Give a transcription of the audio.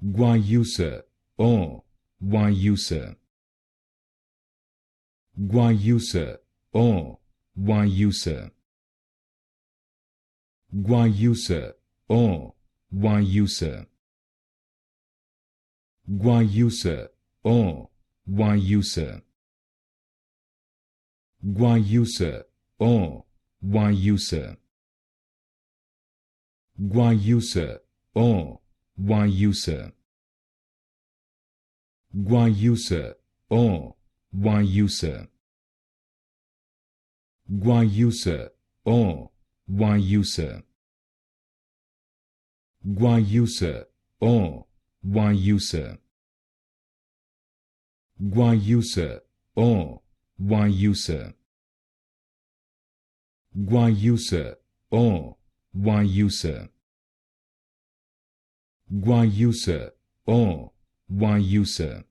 Guayusa, o, Guayusa. Guayusa, o, Guayusa. Guayusa, o, Guayusa. Guayusa, o, Guayusa. Guayusa, o, Guayusa. Guayusa, o, Guayusa. Guayusa, o, Guayusa. Guayusa, o, Guayusa. Guayusa, o, Guayusa. Guayusa, o, Guayusa. Guayusa, o, Guayusa. Guayusa, o, Guayusa.